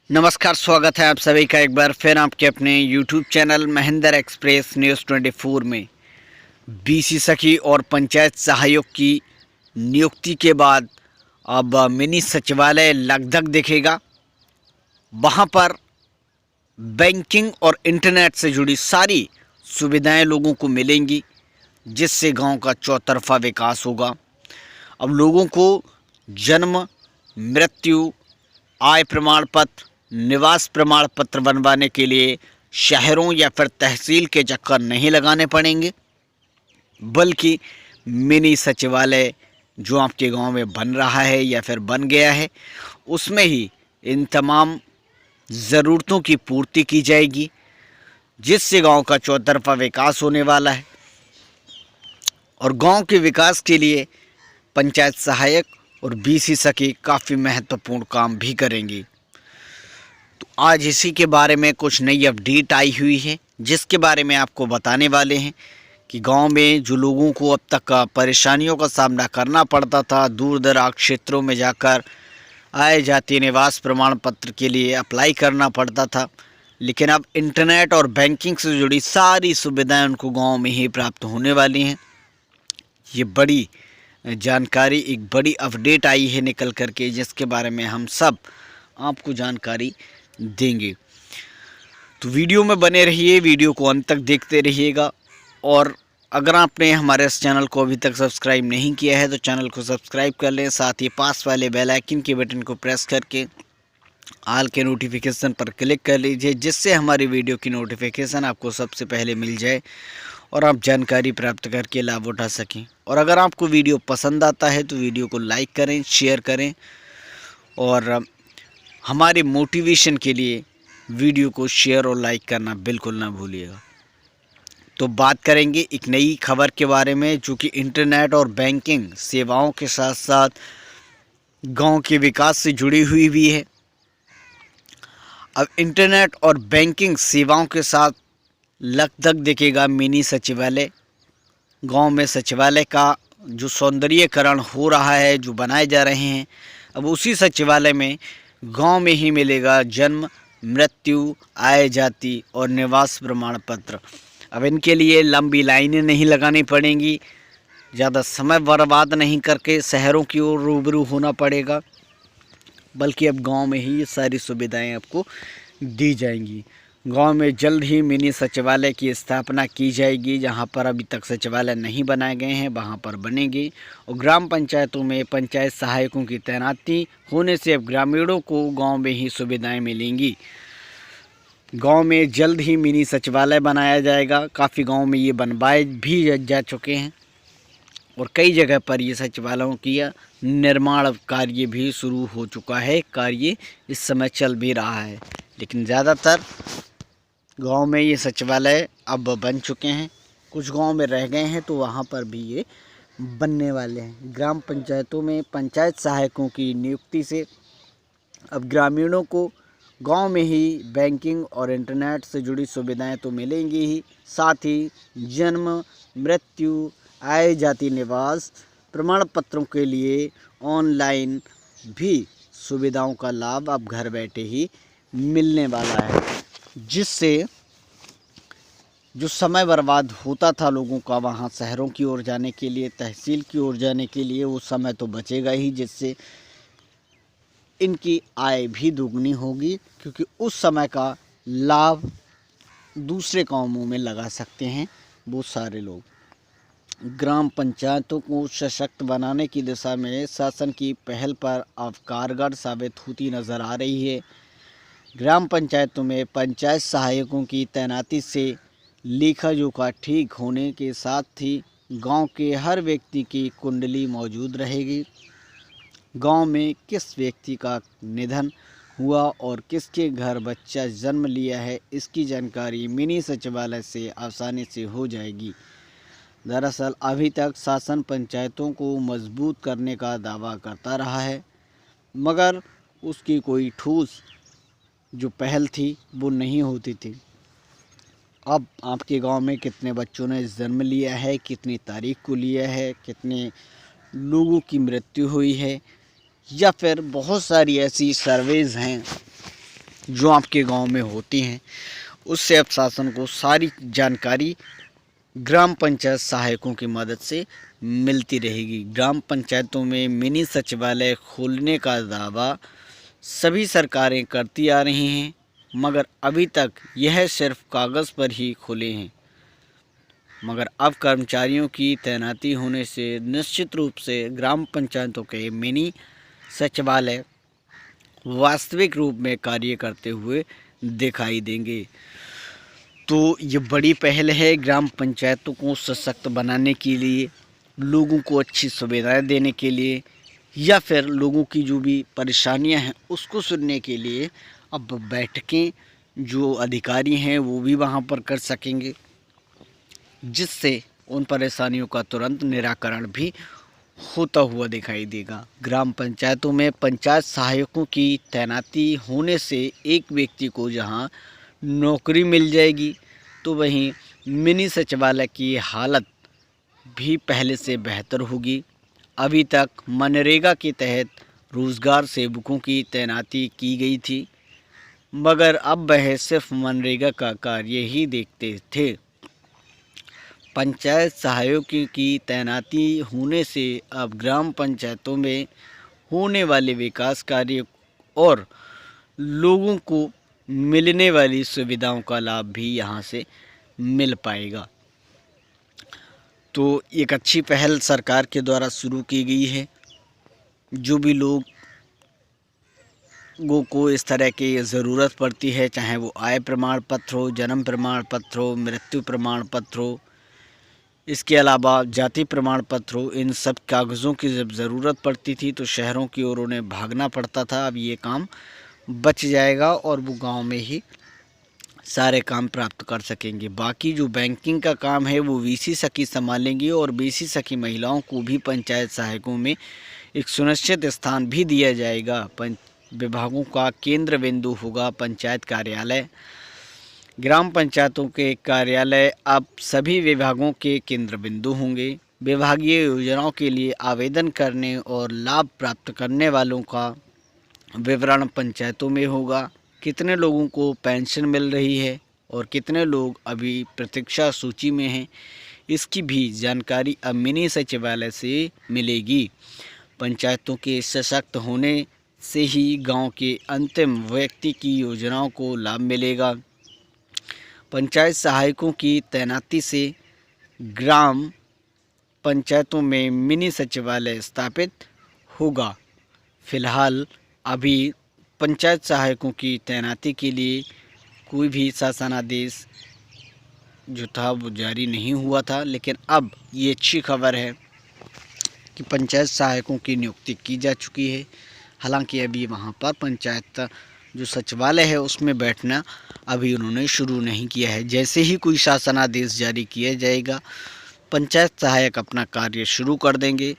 नमस्कार, स्वागत है आप सभी का एक बार फिर आपके अपने YouTube channel Mahendra express news 24 में। बीसी सखी और पंचायत सहायक की नियुक्ति के बाद अब मिनी सचिवालय लगधग दिखेगा। वहाँ पर बैंकिंग और इंटरनेट से जुड़ी सारी सुविधाएं लोगों को मिलेंगी, जिससे गांव का चौतरफा विकास होगा। अब लोगों को जन्म, मृत्यु, आय प्रमाण पत्र, निवास प्रमाण पत्र बनवाने के लिए शहरों या फिर तहसील के चक्कर नहीं लगाने पड़ेंगे, बल्कि मिनी सचिवालय जो आपके गांव में बन रहा है या फिर बन गया है, उसमें ही इन तमाम ज़रूरतों की पूर्ति की जाएगी, जिससे गांव का चौतरफा विकास होने वाला है। और गांव के विकास के लिए पंचायत सहायक और बीसी सखी काफ़ी महत्वपूर्ण काम भी करेंगी। तो आज इसी के बारे में कुछ नई अपडेट आई हुई है, जिसके बारे में आपको बताने वाले हैं कि गांव में जो लोगों को अब तक परेशानियों का सामना करना पड़ता था, दूर दराज क्षेत्रों में जाकर आय जाति निवास प्रमाण पत्र के लिए अप्लाई करना पड़ता था, लेकिन अब इंटरनेट और बैंकिंग से जुड़ी सारी सुविधाएं उनको गांव में ही प्राप्त होने वाली हैं। ये बड़ी जानकारी, एक बड़ी अपडेट आई है निकल करके, जिसके बारे में हम सब आपको जानकारी देंगे। तो वीडियो में बने रहिए, वीडियो को अंत तक देखते रहिएगा। और अगर आपने हमारे इस चैनल को अभी तक सब्सक्राइब नहीं किया है तो चैनल को सब्सक्राइब कर लें, साथ ही पास वाले बेल आइकन के बटन को प्रेस करके ऑल के नोटिफिकेशन पर क्लिक कर लीजिए, जिससे हमारी वीडियो की नोटिफिकेशन आपको सबसे पहले मिल जाए और आप जानकारी प्राप्त करके लाभ उठा सकें। और अगर आपको वीडियो पसंद आता है तो वीडियो को लाइक करें, शेयर करें, और हमारे मोटिवेशन के लिए वीडियो को शेयर और लाइक करना बिल्कुल ना भूलिएगा। तो बात करेंगे एक नई खबर के बारे में, जो कि इंटरनेट और बैंकिंग सेवाओं के साथ साथ गांव के विकास से जुड़ी हुई भी है। अब इंटरनेट और बैंकिंग सेवाओं के साथ लगधग दिखेगा मिनी सचिवालय। गांव में सचिवालय का जो सौंदर्यीकरण हो रहा है, जो बनाए जा रहे हैं, अब उसी सचिवालय में गांव में ही मिलेगा जन्म, मृत्यु, आय जाति और निवास प्रमाण पत्र। अब इनके लिए लंबी लाइनें नहीं लगानी पड़ेंगी, ज़्यादा समय बर्बाद नहीं करके शहरों की ओर रूबरू होना पड़ेगा, बल्कि अब गांव में ही ये सारी सुविधाएं आपको दी जाएंगी। गांव में जल्द ही मिनी सचिवालय की स्थापना की जाएगी। जहां पर अभी तक सचिवालय नहीं बनाए गए हैं, वहां पर बनेंगे। और ग्राम पंचायतों में पंचायत सहायकों की तैनाती होने से अब ग्रामीणों को गांव में ही सुविधाएं मिलेंगी। गांव में जल्द ही मिनी सचिवालय बनाया जाएगा। काफ़ी गांव में ये बनवाए भी जा चुके हैं और कई जगह पर ये सचिवालयों की निर्माण कार्य भी शुरू हो चुका है। कार्य इस समय चल भी रहा है, लेकिन ज़्यादातर गांव में ये सचिवालय अब बन चुके हैं। कुछ गांव में रह गए हैं, तो वहाँ पर भी ये बनने वाले हैं। ग्राम पंचायतों में पंचायत सहायकों की नियुक्ति से अब ग्रामीणों को गांव में ही बैंकिंग और इंटरनेट से जुड़ी सुविधाएं तो मिलेंगी ही, साथ ही जन्म, मृत्यु, आय जाति निवास प्रमाण पत्रों के लिए ऑनलाइन भी सुविधाओं का लाभ अब घर बैठे ही मिलने वाला है, जिससे जो समय बर्बाद होता था लोगों का वहाँ शहरों की ओर जाने के लिए, तहसील की ओर जाने के लिए, वो समय तो बचेगा ही, जिससे इनकी आय भी दुगनी होगी, क्योंकि उस समय का लाभ दूसरे कामों में लगा सकते हैं वो सारे लोग। ग्राम पंचायतों को सशक्त बनाने की दिशा में शासन की पहल पर अब कारगर साबित होती नज़र आ रही है। ग्राम पंचायतों में पंचायत सहायकों की तैनाती से लेखा जोखा ठीक होने के साथ ही गांव के हर व्यक्ति की कुंडली मौजूद रहेगी। गांव में किस व्यक्ति का निधन हुआ और किसके घर बच्चा जन्म लिया है, इसकी जानकारी मिनी सचिवालय से आसानी से हो जाएगी। दरअसल अभी तक शासन पंचायतों को मजबूत करने का दावा करता रहा है, मगर उसकी कोई ठोस जो पहल थी वो नहीं होती थी। अब आपके गांव में कितने बच्चों ने जन्म लिया है, कितनी तारीख को लिया है, कितने लोगों की मृत्यु हुई है, या फिर बहुत सारी ऐसी सर्वेज़ हैं जो आपके गांव में होती हैं, उससे अब शासन को सारी जानकारी ग्राम पंचायत सहायकों की मदद से मिलती रहेगी। ग्राम पंचायतों में मिनी सचिवालय खोलने का दावा सभी सरकारें करती आ रही हैं, मगर अभी तक यह सिर्फ कागज़ पर ही खुले हैं। मगर अब कर्मचारियों की तैनाती होने से निश्चित रूप से ग्राम पंचायतों के मिनी सचिवालय वास्तविक रूप में कार्य करते हुए दिखाई देंगे। तो ये बड़ी पहल है ग्राम पंचायतों को सशक्त बनाने के लिए, लोगों को अच्छी सुविधाएं देने के लिए, या फिर लोगों की जो भी परेशानियां हैं उसको सुनने के लिए अब बैठकें जो अधिकारी हैं वो भी वहां पर कर सकेंगे, जिससे उन परेशानियों का तुरंत निराकरण भी होता हुआ दिखाई देगा। ग्राम पंचायतों में पंचायत सहायकों की तैनाती होने से एक व्यक्ति को जहां नौकरी मिल जाएगी, तो वहीं मिनी सचिवालय की हालत भी पहले से बेहतर होगी। अभी तक मनरेगा के तहत रोज़गार सेवकों की तैनाती की गई थी, मगर अब वह सिर्फ मनरेगा का कार्य ही देखते थे। पंचायत सहायकों की तैनाती होने से अब ग्राम पंचायतों में होने वाले विकास कार्य और लोगों को मिलने वाली सुविधाओं का लाभ भी यहाँ से मिल पाएगा। तो एक अच्छी पहल सरकार के द्वारा शुरू की गई है। जो भी लोगों को इस तरह की ज़रूरत पड़ती है, चाहे वो आय प्रमाण पत्र हो, जन्म प्रमाण पत्र हो, मृत्यु प्रमाण पत्र हो, इसके अलावा जाति प्रमाण पत्र हो, इन सब कागज़ों की जब ज़रूरत पड़ती थी तो शहरों की ओर उन्हें भागना पड़ता था। अब ये काम बच जाएगा और वो गांव में ही सारे काम प्राप्त कर सकेंगे। बाकी जो बैंकिंग का काम है वो वीसी सखी संभालेंगी और बीसी सखी महिलाओं को भी पंचायत सहायकों में एक सुनिश्चित स्थान भी दिया जाएगा। विभागों का केंद्र बिंदु होगा पंचायत कार्यालय। ग्राम पंचायतों के कार्यालय अब सभी विभागों के केंद्र बिंदु होंगे। विभागीय योजनाओं के लिए आवेदन करने और लाभ प्राप्त करने वालों का विवरण पंचायतों में होगा। कितने लोगों को पेंशन मिल रही है और कितने लोग अभी प्रतीक्षा सूची में हैं, इसकी भी जानकारी अब मिनी सचिवालय से मिलेगी। पंचायतों के सशक्त होने से ही गांव के अंतिम व्यक्ति की योजनाओं को लाभ मिलेगा। पंचायत सहायकों की तैनाती से ग्राम पंचायतों में मिनी सचिवालय स्थापित होगा। फिलहाल अभी पंचायत सहायकों की तैनाती के लिए कोई भी शासनादेश जो था वो जारी नहीं हुआ था, लेकिन अब ये अच्छी खबर है कि पंचायत सहायकों की नियुक्ति की जा चुकी है। हालांकि अभी वहाँ पर पंचायत जो सचिवालय है उसमें बैठना अभी उन्होंने शुरू नहीं किया है। जैसे ही कोई शासनादेश जारी किया जाएगा पंचायत सहायक अपना कार्य शुरू कर देंगे।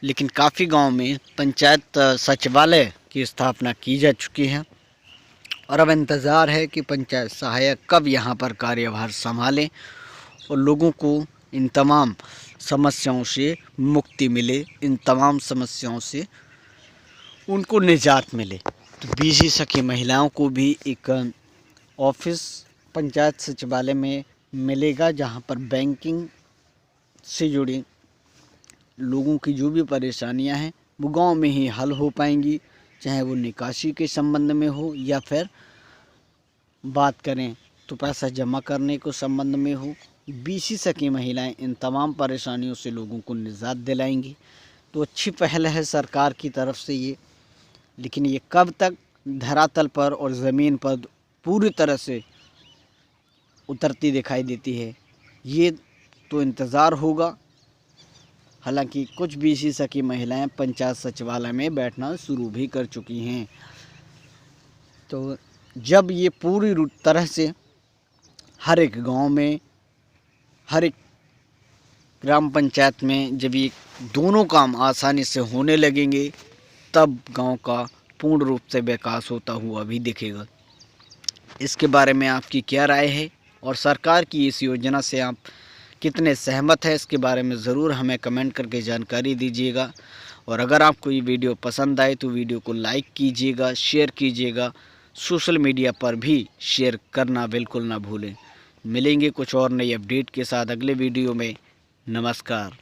लेकिन काफ़ी गांव में पंचायत सचिवालय की स्थापना की जा चुकी है और अब इंतज़ार है कि पंचायत सहायक कब यहां पर कार्यभार संभालें और लोगों को इन तमाम समस्याओं से मुक्ति मिले, इन तमाम समस्याओं से उनको निजात मिले। तो बीसी सखी महिलाओं को भी एक ऑफिस पंचायत सचिवालय में मिलेगा, जहां पर बैंकिंग से जुड़ी लोगों की जो भी परेशानियां हैं वो गांव में ही हल हो पाएंगी, चाहे वो निकासी के संबंध में हो या फिर बात करें तो पैसा जमा करने को संबंध में हो। बीसी सखी महिलाएं इन तमाम परेशानियों से लोगों को निजात दिलाएंगी। तो अच्छी पहल है सरकार की तरफ से ये, लेकिन ये कब तक धरातल पर और ज़मीन पर पूरी तरह से उतरती दिखाई देती है, ये तो इंतज़ार होगा। हालांकि कुछ बीसी सखी महिलाएं पंचायत सचिवालय में बैठना शुरू भी कर चुकी हैं। तो जब ये पूरी तरह से हर एक गांव में, हर एक ग्राम पंचायत में जब ये दोनों काम आसानी से होने लगेंगे, तब गांव का पूर्ण रूप से विकास होता हुआ भी दिखेगा। इसके बारे में आपकी क्या राय है और सरकार की इस योजना से आप कितने सहमत हैं, इसके बारे में ज़रूर हमें कमेंट करके जानकारी दीजिएगा। और अगर आपको ये वीडियो पसंद आए तो वीडियो को लाइक कीजिएगा, शेयर कीजिएगा सोशल मीडिया पर भी शेयर करना बिल्कुल ना भूलें। मिलेंगे कुछ और नई अपडेट के साथ अगले वीडियो में। नमस्कार।